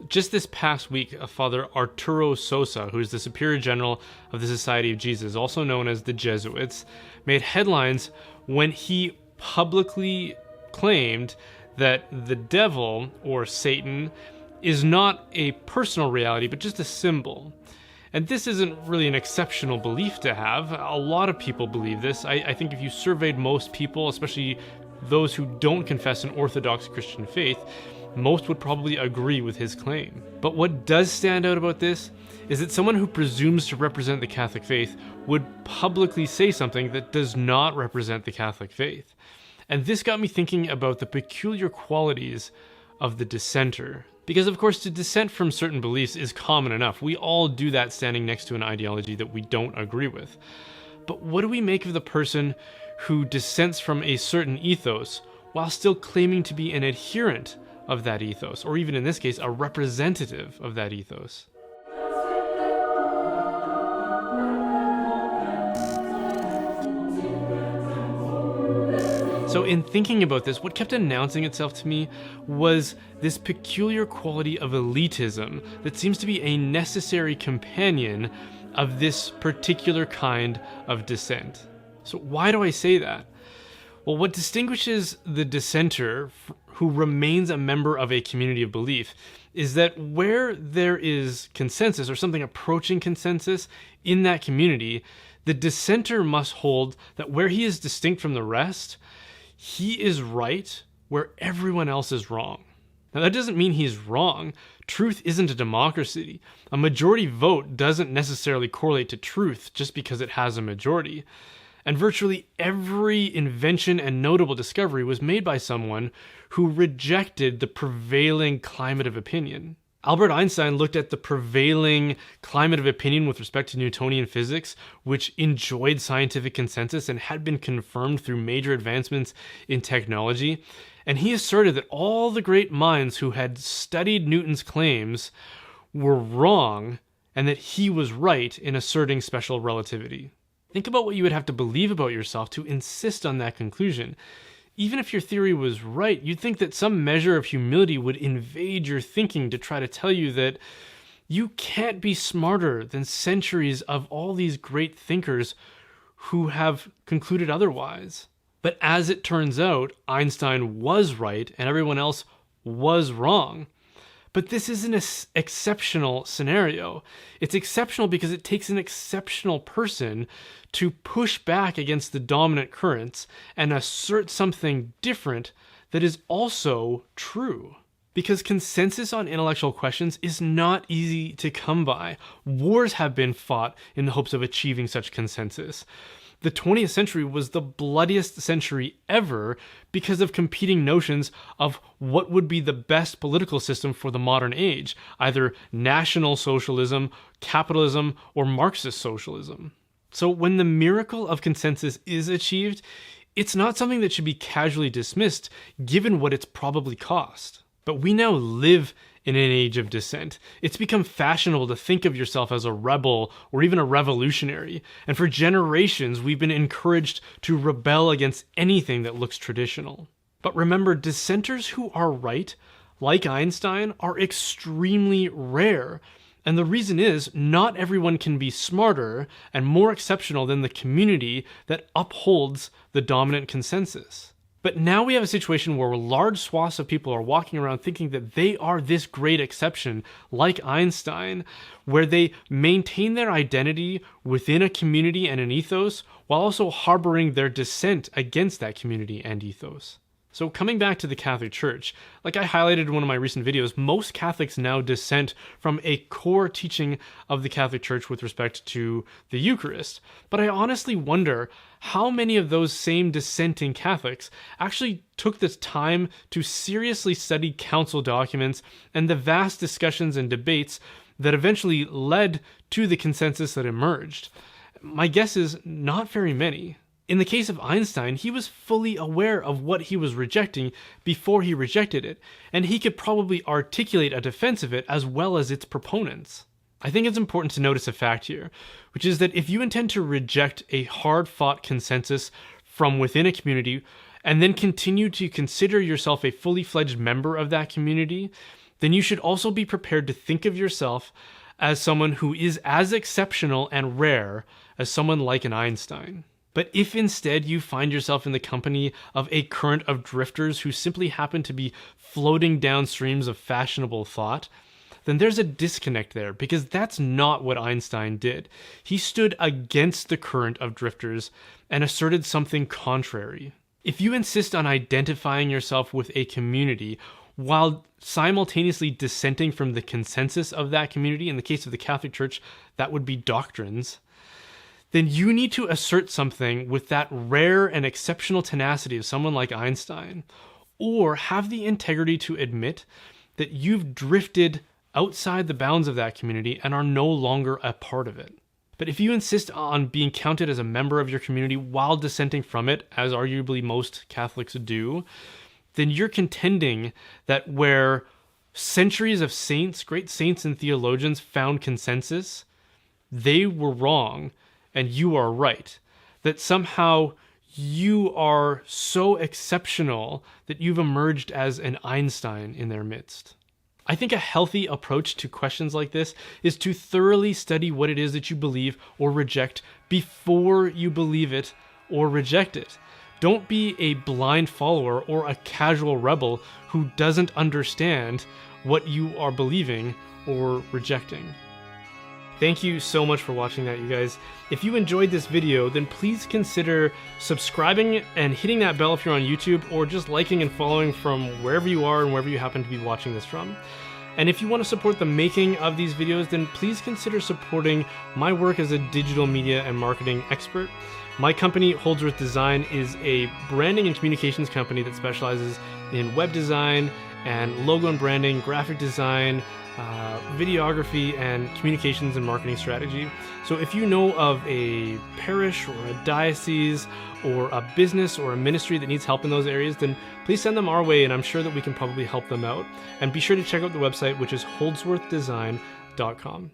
just this past week, Father Arturo Sosa, who is the Superior General of the Society of Jesus, also known as the Jesuits, made headlines when he publicly claimed that the devil, or Satan, is not a personal reality, but just a symbol. And this isn't really an exceptional belief to have. A lot of people believe this. I think if you surveyed most people, especially those who don't confess an orthodox Christian faith, most would probably agree with his claim. But what does stand out about this is that someone who presumes to represent the Catholic faith would publicly say something that does not represent the Catholic faith. And this got me thinking about the peculiar qualities of the dissenter. Because of course to dissent from certain beliefs is common enough. We all do that standing next to an ideology that we don't agree with. But what do we make of the person who dissents from a certain ethos while still claiming to be an adherent of that ethos, or even in this case, a representative of that ethos? So in thinking about this, what kept announcing itself to me was this peculiar quality of elitism that seems to be a necessary companion of this particular kind of dissent. So why do I say that? Well, what distinguishes the dissenter who remains a member of a community of belief is that where there is consensus or something approaching consensus in that community, the dissenter must hold that where he is distinct from the rest, he is right where everyone else is wrong. Now that doesn't mean he's wrong. Truth isn't a democracy. A majority vote doesn't necessarily correlate to truth just because it has a majority. And virtually every invention and notable discovery was made by someone who rejected the prevailing climate of opinion. Albert Einstein looked at the prevailing climate of opinion with respect to Newtonian physics, which enjoyed scientific consensus and had been confirmed through major advancements in technology, and he asserted that all the great minds who had studied Newton's claims were wrong, and that he was right in asserting special relativity. Think about what you would have to believe about yourself to insist on that conclusion. Even if your theory was right, you'd think that some measure of humility would invade your thinking to try to tell you that you can't be smarter than centuries of all these great thinkers who have concluded otherwise. But as it turns out, Einstein was right and everyone else was wrong. But this is an exceptional scenario. It's exceptional because it takes an exceptional person to push back against the dominant currents and assert something different that is also true. Because consensus on intellectual questions is not easy to come by. Wars have been fought in the hopes of achieving such consensus. The 20th century was the bloodiest century ever because of competing notions of what would be the best political system for the modern age, either National Socialism, capitalism, or Marxist socialism. So when the miracle of consensus is achieved, it's not something that should be casually dismissed given what it's probably cost. But we now live in an age of dissent. It's become fashionable to think of yourself as a rebel or even a revolutionary, and for generations we've been encouraged to rebel against anything that looks traditional. But remember, dissenters who are right, like Einstein, are extremely rare. And the reason is, not everyone can be smarter and more exceptional than the community that upholds the dominant consensus. But now we have a situation where large swaths of people are walking around thinking that they are this great exception, like Einstein, where they maintain their identity within a community and an ethos, while also harboring their dissent against that community and ethos. So coming back to the Catholic Church, like I highlighted in one of my recent videos, most Catholics now dissent from a core teaching of the Catholic Church with respect to the Eucharist. But I honestly wonder how many of those same dissenting Catholics actually took the time to seriously study council documents and the vast discussions and debates that eventually led to the consensus that emerged. My guess is not very many. In the case of Einstein, he was fully aware of what he was rejecting before he rejected it, and he could probably articulate a defense of it as well as its proponents. I think it's important to notice a fact here, which is that if you intend to reject a hard-fought consensus from within a community, and then continue to consider yourself a fully fledged member of that community, then you should also be prepared to think of yourself as someone who is as exceptional and rare as someone like an Einstein. But if instead you find yourself in the company of a current of drifters who simply happen to be floating down streams of fashionable thought, then there's a disconnect there, because that's not what Einstein did. He stood against the current of drifters and asserted something contrary. If you insist on identifying yourself with a community while simultaneously dissenting from the consensus of that community, in the case of the Catholic Church, that would be doctrines, then you need to assert something with that rare and exceptional tenacity of someone like Einstein, or have the integrity to admit that you've drifted outside the bounds of that community and are no longer a part of it. But if you insist on being counted as a member of your community while dissenting from it, as arguably most Catholics do, then you're contending that where centuries of saints, great saints and theologians found consensus, they were wrong and you are right. That somehow you are so exceptional that you've emerged as an Einstein in their midst. I think a healthy approach to questions like this is to thoroughly study what it is that you believe or reject before you believe it or reject it. Don't be a blind follower or a casual rebel who doesn't understand what you are believing or rejecting. Thank you so much for watching that, you guys. If you enjoyed this video, then please consider subscribing and hitting that bell if you're on YouTube, or just liking and following from wherever you are and wherever you happen to be watching this from. And if you want to support the making of these videos, then please consider supporting my work as a digital media and marketing expert. My company, Holdsworth Design, is a branding and communications company that specializes in web design and logo and branding, graphic design, videography, and communications and marketing strategy. So if you know of a parish or a diocese or a business or a ministry that needs help in those areas, then please send them our way, and I'm sure that we can probably help them out. And be sure to check out the website, which is holdsworthdesign.com.